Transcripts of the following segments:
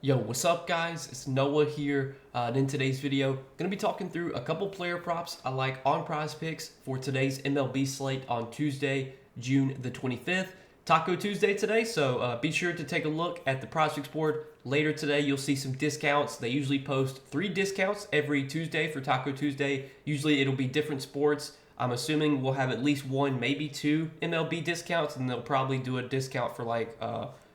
Yo, what's up guys? It's Noah here, and in today's video, going to be talking through a couple player props I like on Prizepicks for today's MLB slate on Tuesday, June the 25th. Taco Tuesday today, so be sure to take a look at the Prizepicks board. Later today, you'll see some discounts. They usually post 3 discounts every Tuesday for Taco Tuesday. Usually it'll be different sports. I'm assuming we'll have at least 1, maybe 2 MLB discounts, and they'll probably do a discount for like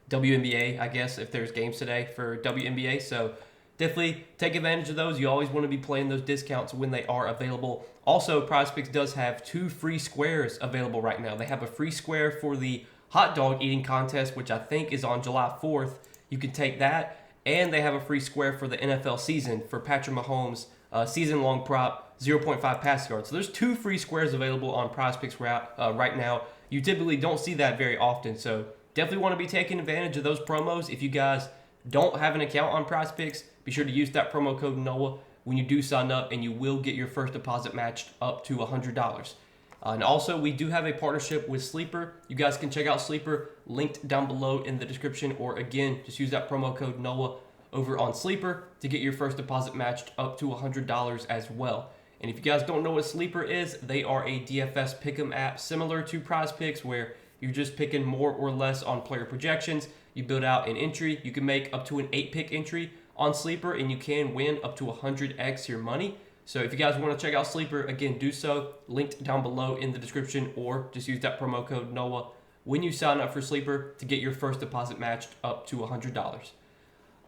WNBA, I guess, if there's games today for WNBA. So definitely take advantage of those. You always want to be playing those discounts when they are available. Also, Prizepicks does have 2 free squares available right now. They have a free square for the hot dog eating contest, which I think is on July 4th. You can take that. And they have a free square for the NFL season for Patrick Mahomes' season-long prop, 0.5 pass yards. So there's 2 free squares available on Prizepicks right now. You typically don't see that very often, so definitely want to be taking advantage of those promos. If you guys don't have an account on Prizepicks, be sure to use that promo code NOAH when you do sign up, and you will get your first deposit matched up to $100. And also, we do have a partnership with Sleeper. You guys can check out Sleeper, linked down below in the description, or again, just use that promo code NOAH over on Sleeper to get your first deposit matched up to $100 as well. And if you guys don't know what Sleeper is, they are a DFS pick'em app similar to Prizepicks, where you're just picking more or less on player projections. You build out an entry. You can make up to an 8-pick entry on Sleeper, and you can win up to 100x your money. So if you guys want to check out Sleeper, again, do so. Linked down below in the description, or just use that promo code NOAH when you sign up for Sleeper to get your first deposit matched up to $100.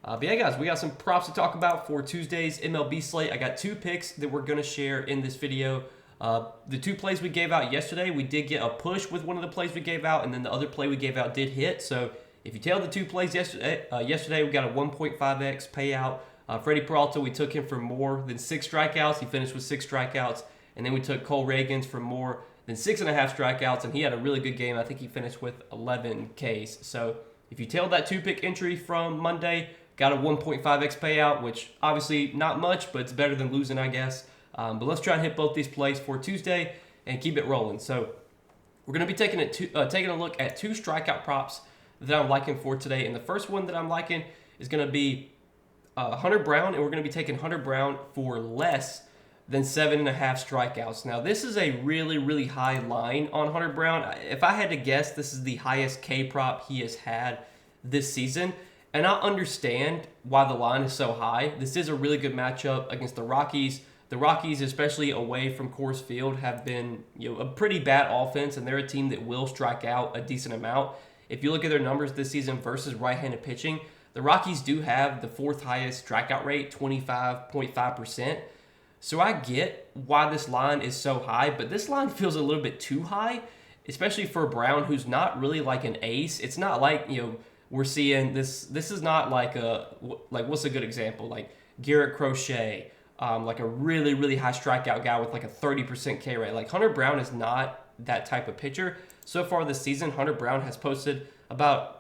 But yeah, guys, we got some props to talk about for Tuesday's MLB slate. I got 2 picks that we're going to share in this video. The 2 plays we gave out yesterday, we did get a push with one of the plays we gave out, and then the other play we gave out did hit. So if you tailed the 2 plays yesterday, we got a 1.5x payout. Freddie Peralta, we took him for more than 6 strikeouts. He finished with 6 strikeouts. And then we took Cole Reagans for more than 6.5 strikeouts, and he had a really good game. I think he finished with 11 Ks. So if you tailed that 2-pick entry from Monday, got a 1.5x payout, which obviously not much, but it's better than losing, I guess. But let's try and hit both these plays for Tuesday and keep it rolling. So we're going to be taking a look at 2 strikeout props that I'm liking for today. And the first one that I'm liking is going to be Hunter Brown, and we're going to be taking Hunter Brown for less than 7.5 strikeouts. Now, this is a really, really high line on Hunter Brown. If I had to guess, this is the highest K prop he has had this season. And I understand why the line is so high. This is a really good matchup against the Rockies. The Rockies, especially away from Coors Field, have been a pretty bad offense, and they're a team that will strike out a decent amount. If you look at their numbers this season versus right-handed pitching, the Rockies do have the 4th highest strikeout rate, 25.5%. So I get why this line is so high, but this line feels a little bit too high, especially for Brown, who's not really like an ace. It's not like, we're seeing this. This is not like what's a good example? Like Garrett Crochet, like a really, really high strikeout guy with like a 30% K rate. Like Hunter Brown is not that type of pitcher. So far this season, Hunter Brown has posted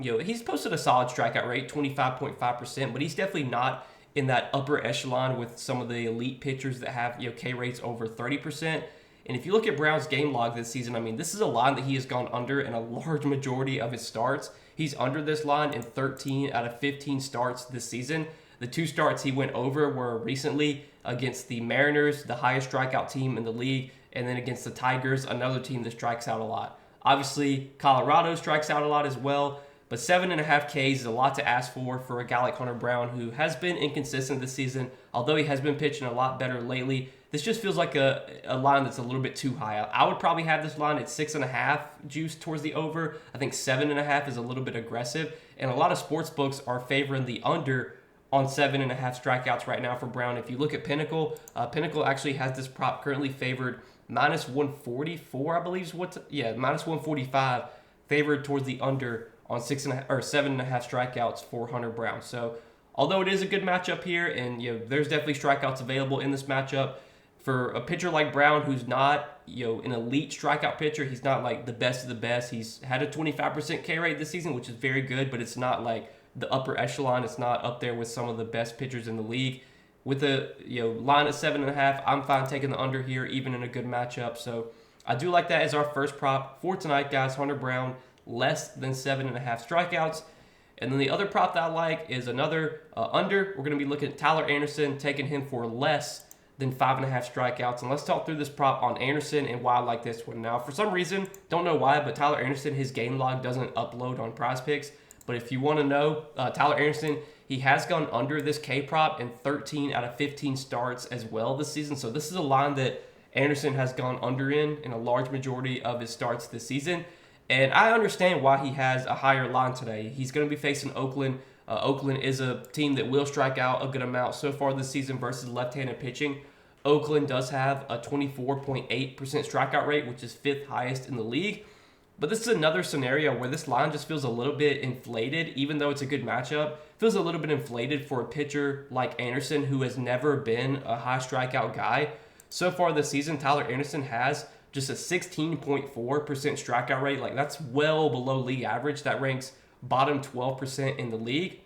he's posted a solid strikeout rate, 25.5%, but he's definitely not in that upper echelon with some of the elite pitchers that have, K rates over 30%. And if you look at Brown's game log this season, I mean, this is a line that he has gone under in a large majority of his starts. He's under this line in 13 out of 15 starts this season. The 2 starts he went over were recently against the Mariners, the highest strikeout team in the league, and then against the Tigers, another team that strikes out a lot. Obviously, Colorado strikes out a lot as well, but 7.5 Ks is a lot to ask for a guy like Hunter Brown, who has been inconsistent this season. Although he has been pitching a lot better lately, this just feels like a line that's a little bit too high. I would probably have this line at 6.5 juice towards the over. I think 7.5 is a little bit aggressive, and a lot of sports books are favoring the under on 7.5 strikeouts right now for Brown. If you look at Pinnacle, Pinnacle actually has this prop currently favored minus 144, I believe is minus 145, favored towards the under on 7.5 strikeouts for Hunter Brown. So although it is a good matchup here, and there's definitely strikeouts available in this matchup, for a pitcher like Brown, who's not an elite strikeout pitcher, he's not like the best of the best. He's had a 25% K rate this season, which is very good, but it's not like the upper echelon. It's not up there with some of the best pitchers in the league. With a line at 7.5, I'm fine taking the under here, even in a good matchup. So I do like that as our first prop for tonight, guys. Hunter Brown, less than 7.5 strikeouts. And then the other prop that I like is another under. We're going to be looking at Tyler Anderson, taking him for less than 5.5 strikeouts. And let's talk through this prop on Anderson and why I like this one. Now, for some reason, don't know why, but Tyler Anderson, his game log doesn't upload on Prizepicks. But if you want to know, Tyler Anderson, he has gone under this K prop in 13 out of 15 starts as well this season. So this is a line that Anderson has gone under in a large majority of his starts this season. And I understand why he has a higher line today. He's going to be facing Oakland. Oakland is a team that will strike out a good amount so far this season versus left-handed pitching. Oakland does have a 24.8% strikeout rate, which is 5th highest in the league. But this is another scenario where this line just feels a little bit inflated, even though it's a good matchup. Feels a little bit inflated for a pitcher like Anderson, who has never been a high strikeout guy. So far this season, Tyler Anderson has just a 16.4% strikeout rate. Like, that's well below league average. That ranks bottom 12% in the league.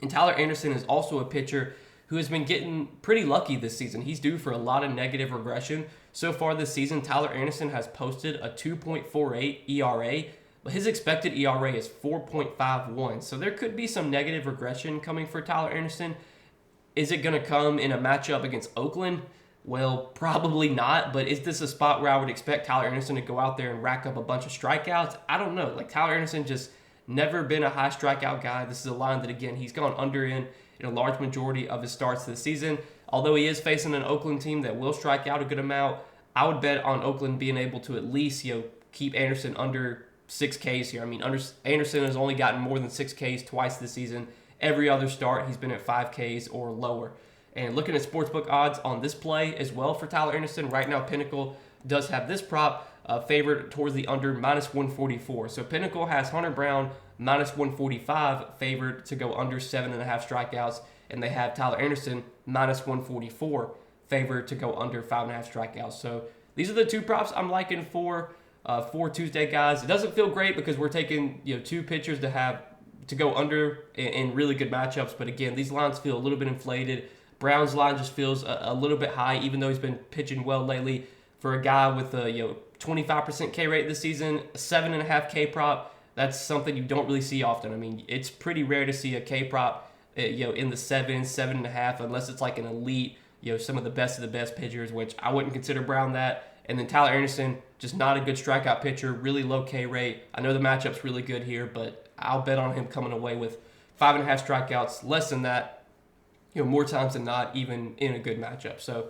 And Tyler Anderson is also a pitcher who has been getting pretty lucky this season. He's due for a lot of negative regression. So far this season, Tyler Anderson has posted a 2.48 ERA, but his expected ERA is 4.51. So there could be some negative regression coming for Tyler Anderson. Is it going to come in a matchup against Oakland? Well, probably not, but is this a spot where I would expect Tyler Anderson to go out there and rack up a bunch of strikeouts? I don't know. Like, Tyler Anderson just never been a high strikeout guy. This is a line that, again, he's gone under in a large majority of his starts this season. Although he is facing an Oakland team that will strike out a good amount, I would bet on Oakland being able to at least, keep Anderson under 6 Ks here. I mean, Anderson has only gotten more than 6 Ks twice this season. Every other start, he's been at 5 Ks or lower. And looking at sportsbook odds on this play as well for Tyler Anderson, right now Pinnacle does have this prop favored towards the under -144. So Pinnacle has Hunter Brown -145 favored to go under 7.5 strikeouts, and they have Tyler Anderson -144 favored to go under 5.5 strikeouts. So these are the two props I'm liking for Tuesday, guys. It doesn't feel great because we're taking two pitchers to go under in really good matchups, but again, these lines feel a little bit inflated. Brown's line just feels a little bit high, even though he's been pitching well lately. For a guy with a 25% K rate this season, a 7.5 K prop, that's something you don't really see often. I mean, it's pretty rare to see a K prop, in the 7.5, unless it's like an elite, some of the best pitchers, which I wouldn't consider Brown that. And then Tyler Anderson, just not a good strikeout pitcher, really low K rate. I know the matchup's really good here, but I'll bet on him coming away with 5.5 strikeouts, less than that. More times than not, even in a good matchup. So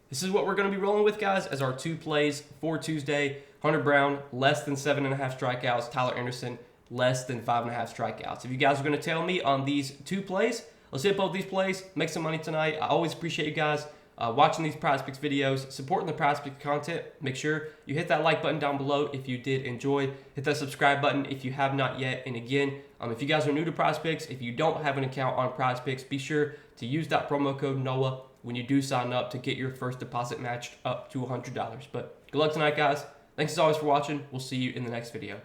this is what we're going to be rolling with, guys, as our two plays for Tuesday. Hunter Brown, less than 7.5 strikeouts. Tyler Anderson, less than 5.5 strikeouts. If you guys are going to tell me on these two plays, let's hit both these plays, make some money tonight. I always appreciate you guys watching these Prizepicks videos, supporting the Prizepicks content. Make sure you hit that like button down below if you did enjoy. Hit that subscribe button if you have not yet. And again, if you guys are new to Prizepicks, if you don't have an account on Prizepicks, be sure to use that promo code NOAH when you do sign up to get your first deposit matched up to $100. But good luck tonight, guys. Thanks as always for watching. We'll see you in the next video.